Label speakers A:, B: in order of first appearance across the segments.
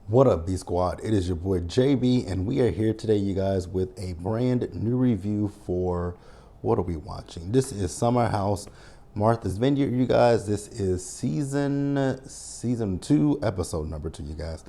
A: What up, B Squad? It is your boy JB, and we are here today, you guys, with a brand new review for what are we watching? This is Summer House, Martha's Vineyard, you guys. This is season 2, episode number 2, you guys.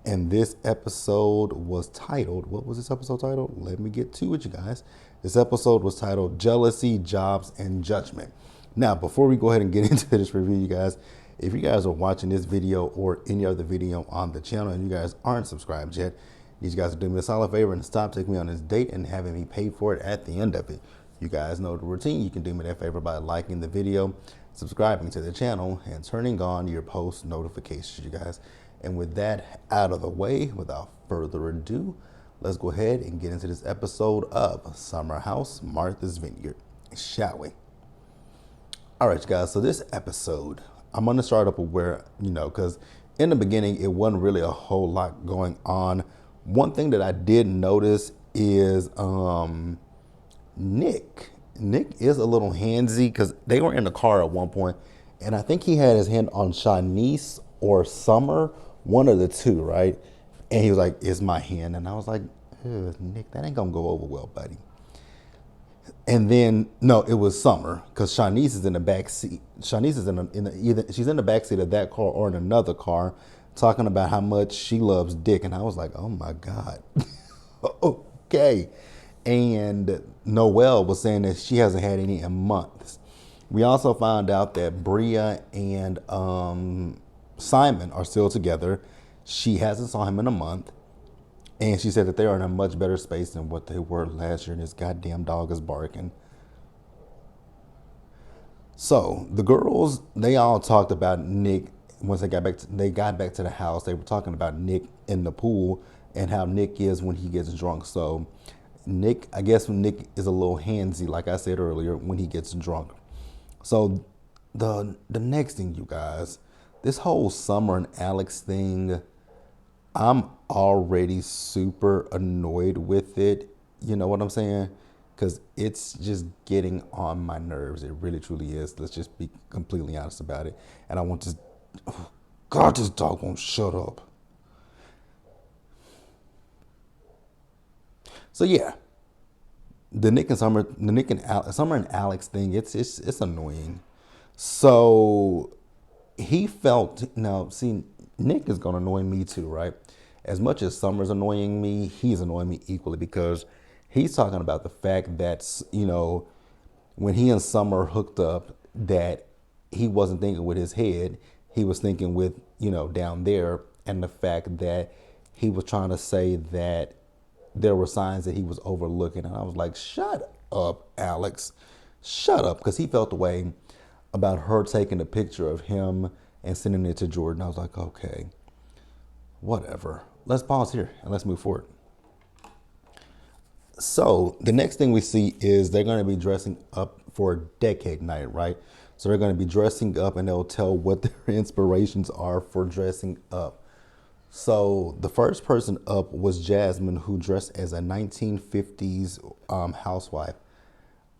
A: And this episode was titled, what was this episode titled? Let me get to it, you guys. This episode was titled Jealousy, Jobs, and Judgment. Now, before we go ahead and get into this review, you guys, if you guys are watching this video or any other video on the channel and you guys aren't subscribed yet, you guys are doing me a solid favor and stop taking me on this date and having me pay for it at the end of it. You guys know the routine. You can do me that favor by liking the video, subscribing to the channel, and turning on your post notifications, you guys. And with that out of the way, without further ado, let's go ahead and get into this episode of Summer House, Martha's Vineyard, shall we? All right, you guys, so this episode, I'm going to start up with where, because in the beginning, it wasn't really a whole lot going on. One thing that I did notice is Nick. Nick is a little handsy because they were in the car at one point, and I think he had his hand on Shanise or Summer, one of the two, right? And he was like, "It's my hand," and I was like, "Nick, that ain't gonna go over well, buddy." And then no, it was Summer because Shanise is in the back seat. Shanise is either she's in the back seat of that car or in another car, talking about how much she loves Dick, and I was like, "Oh my God, okay." And Noel was saying that she hasn't had any in months. We also found out that Bria and Simon are still together. She hasn't saw him in a month. And she said that they are in a much better space than what they were last year, and this goddamn dog is barking. So the girls, they all talked about Nick once they got back to the house. They were talking about Nick in the pool and how Nick is when he gets drunk. So Nick, I guess Nick is a little handsy, like I said earlier, when he gets drunk. So the next thing, you guys, this whole Summer and Alex thing, I'm already super annoyed with it. You know what I'm saying? Because it's just getting on my nerves. It really, truly is. Let's just be completely honest about it. And I want to, oh God, this dog won't shut up. So yeah, Summer and Alex thing, it's annoying. So he felt, now see, Nick is gonna annoy me too, right? As much as Summer's annoying me, he's annoying me equally because he's talking about the fact that, when he and Summer hooked up, that he wasn't thinking with his head, he was thinking with, down there, and the fact that he was trying to say that there were signs that he was overlooking. And I was like, shut up, Alex. Shut up. Because he felt the way about her taking a picture of him and sending it to Jordan. I was like, okay, whatever. Let's pause here and let's move forward. So the next thing we see is they're going to be dressing up for a decade night, right? So they're going to be dressing up and they'll tell what their inspirations are for dressing up. So the first person up was Jasmine, who dressed as a 1950s housewife.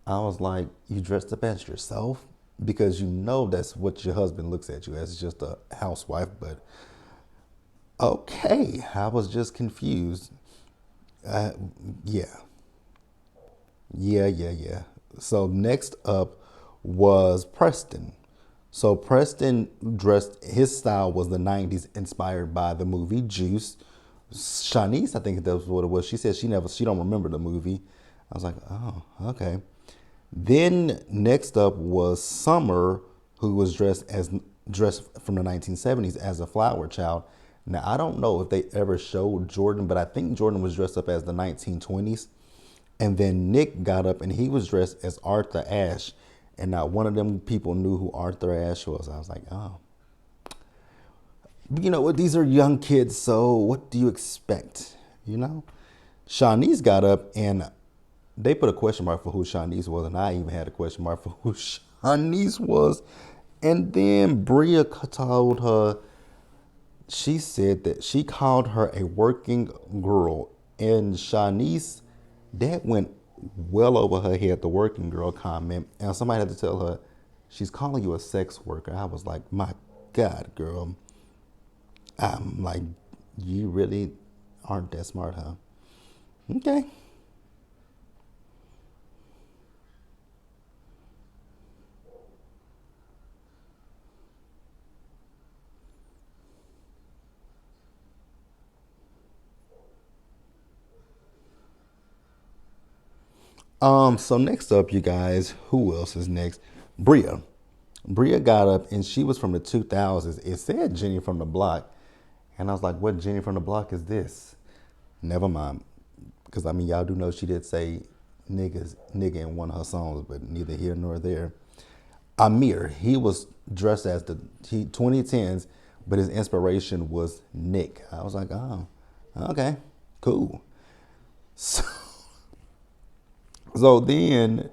A: I was like, you dressed up as yourself? Because that's what your husband looks at you as, just a housewife. But okay, I was just confused. Yeah. Yeah. So next up was Preston. So Preston his style was the 90s, inspired by the movie Juice. Shanise, I think that was what it was. She said she don't remember the movie. I was like, oh, okay. Then next up was Summer, who was dressed from the 1970s as a flower child. Now, I don't know if they ever showed Jordan, but I think Jordan was dressed up as the 1920s. And then Nick got up and he was dressed as Arthur Ashe. And not one of them people knew who Arthur Ashe was. I was like, oh. But you know what? These are young kids, so what do you expect? Shanice got up and they put a question mark for who Shanise was. And I even had a question mark for who Shanise was. And then Bria told her, she said that she called her a working girl. And Shanise, that went well over her head, the working girl comment. And somebody had to tell her, she's calling you a sex worker. I was like, my God, girl. I'm like, You really aren't that smart, huh? Okay. So next up, you guys, who else is next? Bria. Bria got up and she was from the 2000s. It said Jenny from the Block. And I was like, what Jenny from the Block is this? Never mind. Because I mean, y'all do know she did say nigga in one of her songs, but neither here nor there. Amir, he was dressed as the 2010s, but his inspiration was Nick. I was like, oh, okay, cool. So, so then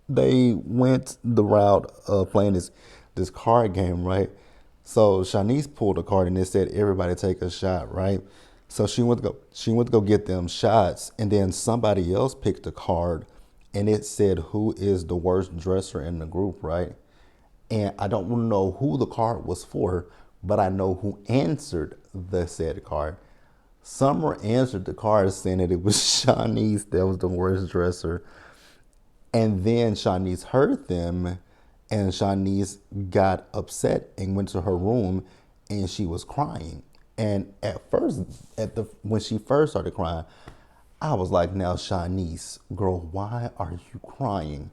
A: they went the route of playing this card game, right? So Shanise pulled a card and it said everybody take a shot, right? So she went to go get them shots, and then somebody else picked a card and it said who is the worst dresser in the group, right? And I don't know who the card was for, but I know who answered the said card. Summer answered the card saying that it was Shanise that was the worst dresser. And then Shanise heard them, and Shanise got upset and went to her room, and she was crying. And at first, when she first started crying, I was like, "Now, Shanise, girl, why are you crying?"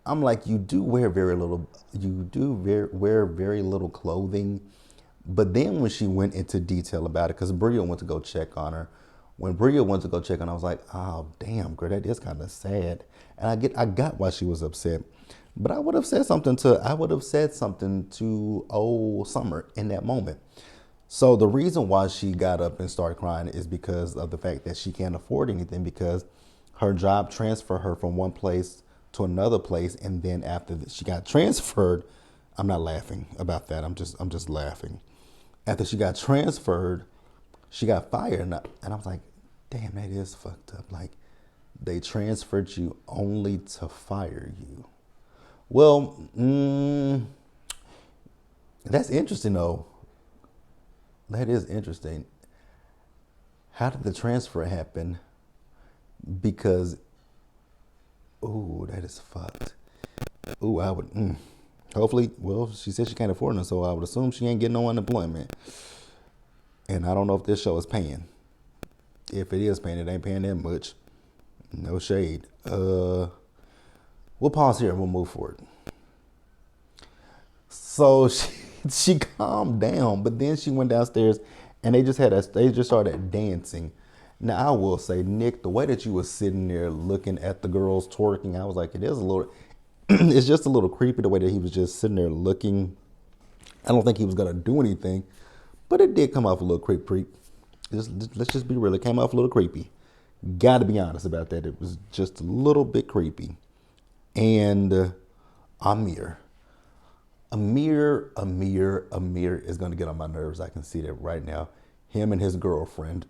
A: I'm like, "You do wear very little. You do wear very little clothing." But then when she went into detail about it, because Bria went to go check on her, when Bria went to go check on her, I was like, oh damn, girl, that is kind of sad. And I got why she was upset. But I would have said something to old Summer in that moment. So the reason why she got up and started crying is because of the fact that she can't afford anything, because her job transferred her from one place to another place, and then after she got transferred, I'm not laughing about that. I'm just laughing. After she got transferred, she got fired, and I was like, damn, that is fucked up. Like, they transferred you only to fire you. Well, that's interesting though. That is interesting. How did the transfer happen? Because, ooh, that is fucked. Ooh, I would. Hopefully, well, she said she can't afford it, so I would assume she ain't getting no unemployment. And I don't know if this show is paying. If it is paying, it ain't paying that much. No shade. We'll pause here and we'll move forward. So she calmed down, but then she went downstairs and they just started dancing. Now I will say, Nick, the way that you was sitting there looking at the girls twerking, I was like, it is a little it's just a little creepy the way that he was just sitting there looking. I don't think he was gonna do anything, but it did come off a little creep. Let's just be real, it came off a little creepy. Gotta be honest about that. It was just a little bit creepy. And Amir. Amir is going to get on my nerves. I can see that right now. Him and his girlfriend.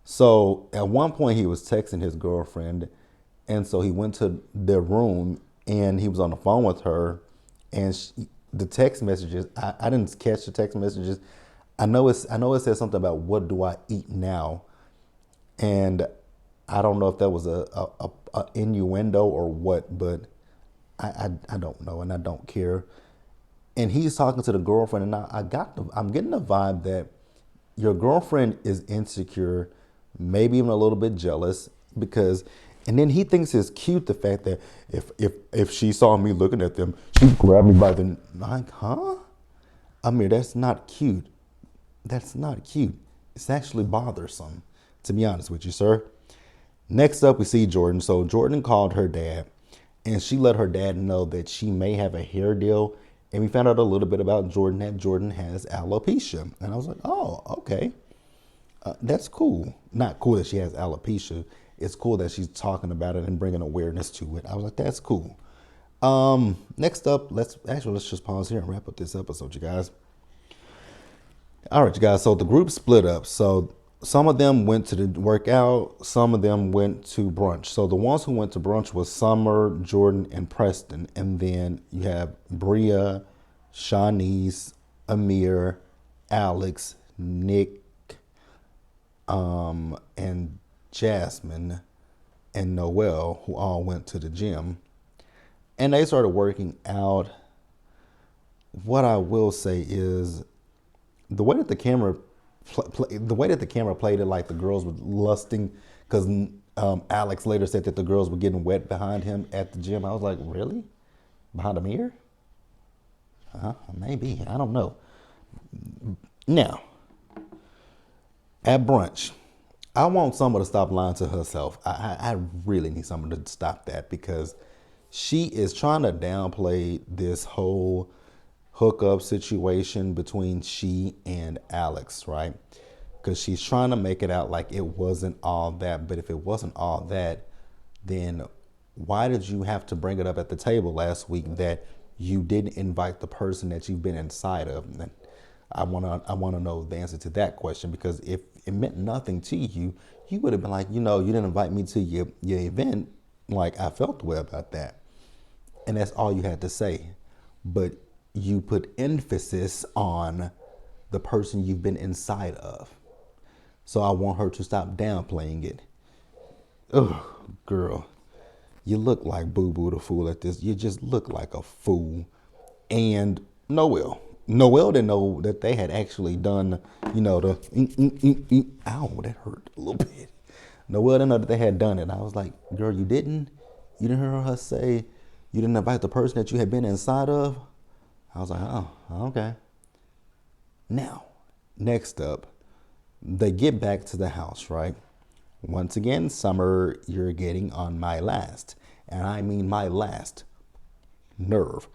A: So at one point he was texting his girlfriend, and so he went to their room and he was on the phone with her, and the text messages. I didn't catch the text messages. I know it said something about what do I eat now, and I don't know if that was a innuendo or what, but I don't know, and I don't care. And he's talking to the girlfriend, and I'm getting the vibe that your girlfriend is insecure, maybe even a little bit jealous, because, and then he thinks it's cute the fact that if she saw me looking at them, she'd grab me by the, like, huh? I mean, that's not cute. That's not cute. It's actually bothersome, to be honest with you, sir. Next up, we see Jordan. So Jordan called her dad, and she let her dad know that she may have a hair deal. And we found out a little bit about Jordan, that Jordan has alopecia. And I was like, oh, okay. That's cool. Not cool that she has alopecia. It's cool that she's talking about it and bringing awareness to it. I was like, that's cool. Next up, let's just pause here and wrap up this episode, you guys. All right, you guys. So the group split up. So some of them went to the workout. Some of them went to brunch. So the ones who went to brunch was Summer, Jordan, and Preston. And then you have Bria, Shanise, Amir, Alex, Nick, and Jasmine and Noel, who all went to the gym, and they started working out. What I will say is the way that the camera, the way that the camera played it, like the girls were lusting, because Alex later said that the girls were getting wet behind him at the gym. I was like, really? Behind a mirror? Maybe. I don't know. Now, at brunch, I want someone to stop lying to herself. I really need someone to stop that because she is trying to downplay this whole hookup situation between she and Alex, right? Because she's trying to make it out like it wasn't all that. But if it wasn't all that, then why did you have to bring it up at the table last week that you didn't invite the person that you've been inside of? And I wanna know the answer to that question, because if it meant nothing to you, you would have been like, you didn't invite me to your event. Like, I felt the way about that. And that's all you had to say. But you put emphasis on the person you've been inside of. So I want her to stop downplaying it. Oh, girl, you look like Boo Boo the fool at this. You just look like a fool. And Noel didn't know that they had actually done, the ow, that hurt a little bit. Noel didn't know that they had done it. I was like, girl, you didn't? You didn't hear her say you didn't invite the person that you had been inside of? I was like, oh, okay. Now, next up, they get back to the house, right? Once again, Summer, you're getting on my last, and I mean my last nerve.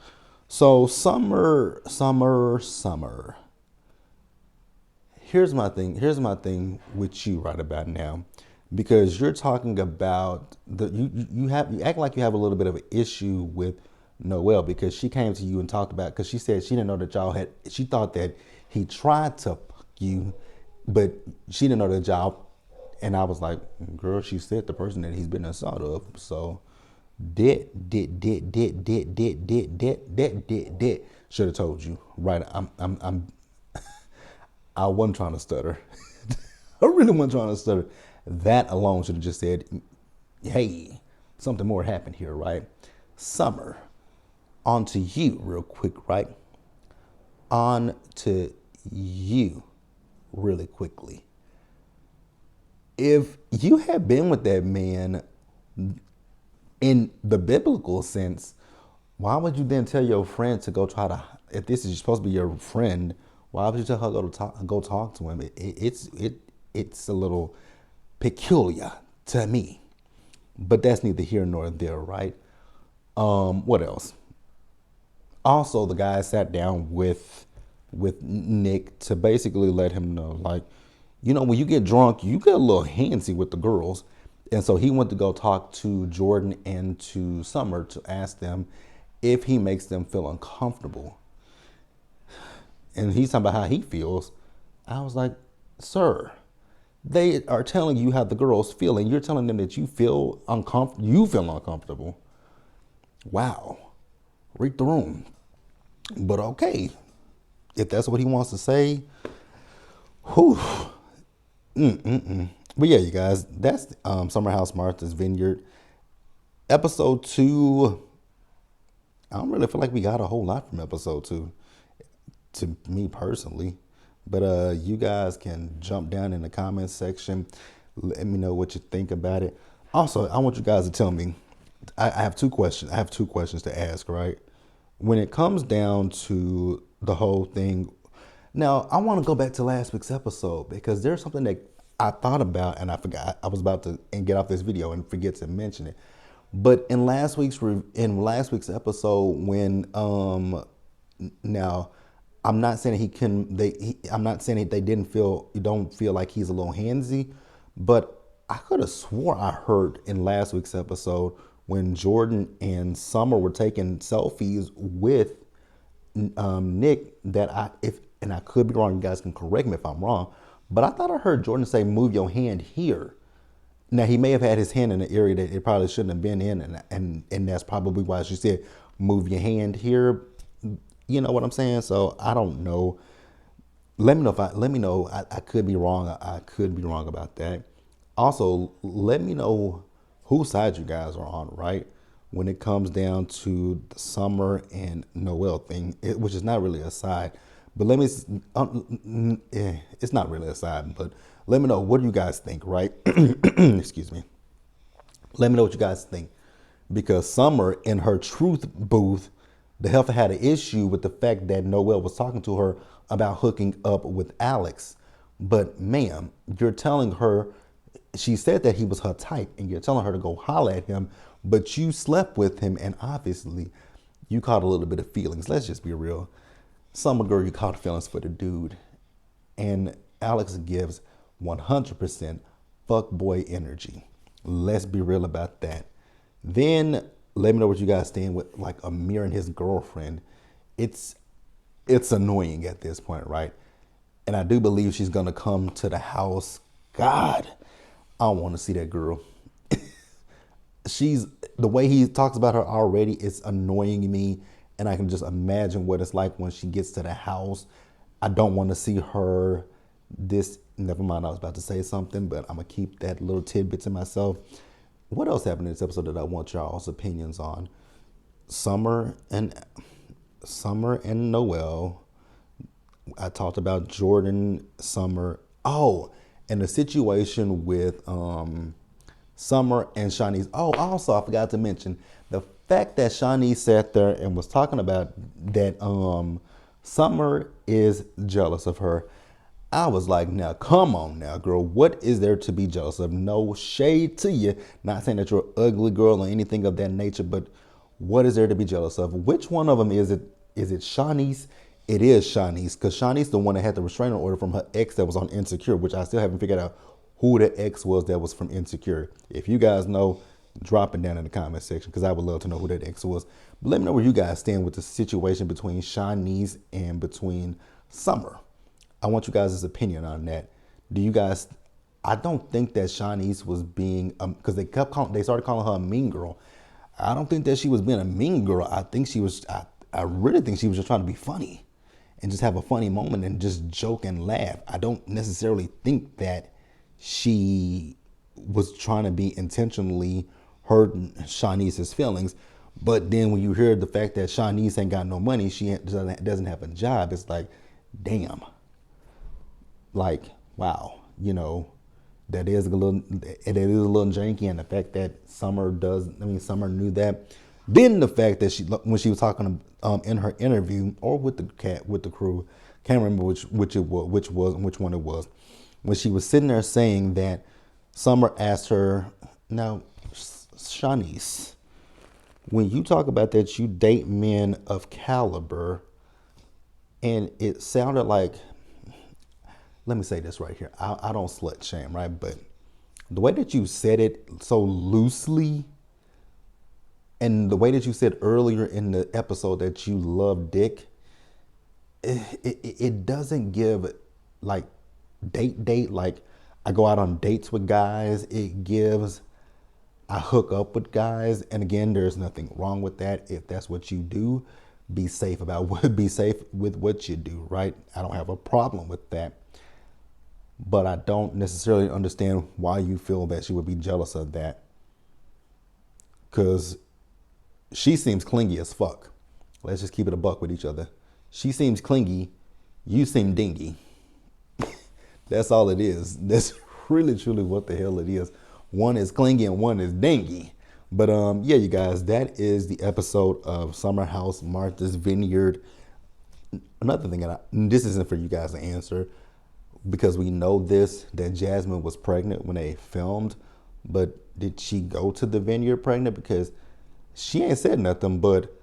A: So Summer. Here's my thing with you right about now, because you're talking about you act like you have a little bit of an issue with Noel, because she came to you and talked about, because she said she didn't know that she thought that he tried to fuck you, but she didn't know the job. And I was like, girl, she said the person that he's been inside of. So did should have told you, right? I wasn't trying to stutter. I really wasn't trying to stutter. That alone should have just said, hey, something more happened here, right? Summer, on to you real quick, right? On to you really quickly. If you had been with that man in the biblical sense, why would you then tell your friend to go try to, if this is supposed to be your friend, why would you tell her go talk to him? It's a little peculiar to me, but that's neither here nor there, right? What else? Also, the guy sat down with Nick to basically let him know, like, when you get drunk, you get a little handsy with the girls. And so he went to go talk to Jordan and to Summer to ask them if he makes them feel uncomfortable. And he's talking about how he feels. I was like, sir, they are telling you how the girls feel, and you're telling them that you feel uncomfortable. You feel uncomfortable. Wow. Read the room. But okay, if that's what he wants to say, whew. But yeah, you guys, that's Summer House Martha's Vineyard. Episode 2, I don't really feel like we got a whole lot from episode 2, to me personally. But you guys can jump down in the comments section. Let me know what you think about it. Also, I want you guys to tell me, I have 2 questions. I have 2 questions to ask, right? When it comes down to the whole thing, now I want to go back to last week's episode, because there's something that I thought about and I forgot. I was about to get off this video and forget to mention it. But in last week's episode, when now I'm not saying I'm not saying that you don't feel like he's a little handsy, but I could have swore I heard in last week's episode when Jordan and Summer were taking selfies with Nick, that I could be wrong, you guys can correct me if I'm wrong, but I thought I heard Jordan say, move your hand here. Now, he may have had his hand in an area that it probably shouldn't have been in, and that's probably why she said, move your hand here. You know what I'm saying? So I don't know. let me know. I could be wrong. I could be wrong about that. Also, let me know whose side you guys are on, right? When it comes down to the Summer and Noel thing, which is not really a side, but it's not really a side, but let me know, what do you guys think, right? Excuse me. Let me know what you guys think. Because Summer, in her truth booth, the heifer had an issue with the fact that Noel was talking to her about hooking up with Alex. But ma'am, you're telling her, she said that he was her type, and you're telling her to go holler at him, but you slept with him, and obviously you caught a little bit of feelings. Let's just be real. Summer girl, you caught feelings for the dude. And Alex gives 100% fuck boy energy. Let's be real about that. Then let me know what you guys stand with, like Amir and his girlfriend. It's annoying at this point, right? And I do believe she's gonna come to the house. God, I don't want to see that girl. She's, the way he talks about her already, it's annoying me, and I can just imagine what it's like when she gets to the house. I don't want to see her. Never mind, I was about to say something, but I'm gonna keep that little tidbit to myself. What else happened in this episode that I want y'all's opinions on? Summer and Noel. I talked about Jordan, Summer. Oh, and the situation with Summer and Shanise. Oh, also I forgot to mention the fact that Shanise sat there and was talking about that Summer is jealous of her. I was like, now, come on now, girl. What is there to be jealous of? No shade to you. Not saying that you're an ugly girl or anything of that nature, but what is there to be jealous of? Which one of them is it? Is it Shanise? It is Shanise, because Shanise the one that had the restraining order from her ex that was on Insecure, which I still haven't figured out who the ex was that was from Insecure. If you guys know, drop it down in the comment section, because I would love to know who that ex was. But let me know where you guys stand with the situation between Shanise and between Summer. I want you guys' opinion on that. Do you guys? I don't think that Shanise was being, because they started calling her a mean girl. I don't think that she was being a mean girl. I think she was. I really think she was just trying to be funny, and just have a funny moment and just joke and laugh. I don't necessarily think that she was trying to be intentionally hurting Shanice's feelings. But then when you hear the fact that Shanise ain't got no money, she doesn't have a job, it's like, damn. Like, wow, that is a little janky, and the fact that Summer knew that. Then the fact that when she was talking in her interview or with the crew, can't remember which one it was, when she was sitting there saying that Summer asked her, now, Shanise, when you talk about that you date men of caliber, and it sounded like, let me say this right here. I don't slut shame, right? But the way that you said it so loosely, and the way that you said earlier in the episode that you love dick, it doesn't give like date. Like, I go out on dates with guys. It gives, I hook up with guys. And again, there's nothing wrong with that. If that's what you do, be safe with what you do, right? I don't have a problem with that. But I don't necessarily understand why you feel that she would be jealous of that. Because she seems clingy as fuck. Let's just keep it a buck with each other. She seems clingy. You seem dingy. That's all it is. That's really, truly what the hell it is. One is clingy and one is dingy. But yeah, you guys, that is the episode of Summer House, Martha's Vineyard. Another thing, this isn't for you guys to answer, because we know that Jasmine was pregnant when they filmed, but did she go to the Vineyard pregnant? Because she ain't said nothing, but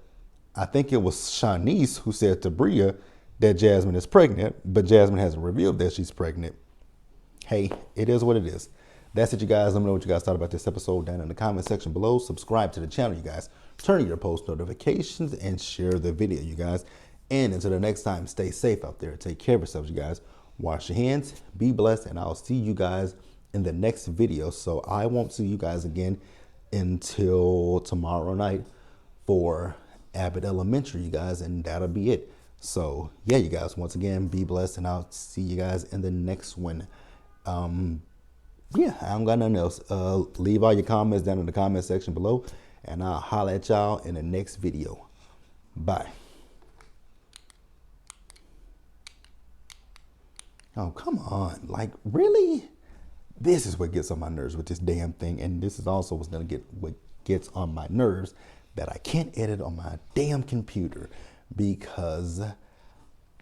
A: I think it was Shanise who said to Bria that Jasmine is pregnant, but Jasmine hasn't revealed that she's pregnant. Hey, it is what it is. That's it, you guys. Let me know what you guys thought about this episode down in the comment section below. Subscribe to the channel, you guys. Turn on your post notifications and share the video, you guys. And until the next time, stay safe out there. Take care of yourselves, you guys. Wash your hands, be blessed, and I'll see you guys in the next video. So I won't see you guys again until tomorrow night for Abbott Elementary, you guys, and that'll be it. So yeah, you guys, once again, be blessed, and I'll see you guys in the next one. Yeah, I don't got nothing else. Leave all your comments down in the comment section below, and I'll holler at y'all in the next video. Bye. Oh, come on. Like, really? This is what gets on my nerves with this damn thing. And this is also what's gonna get what gets on my nerves, that I can't edit on my damn computer, because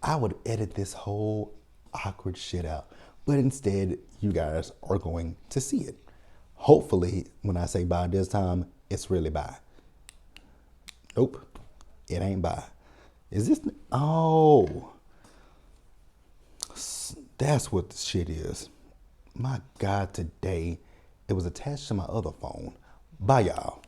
A: I would edit this whole awkward shit out. But instead, you guys are going to see it. Hopefully, when I say bye this time, it's really bye. Nope, it ain't bye. Is this? Oh, that's what the shit is. My God, today it was attached to my other phone. Bye, y'all.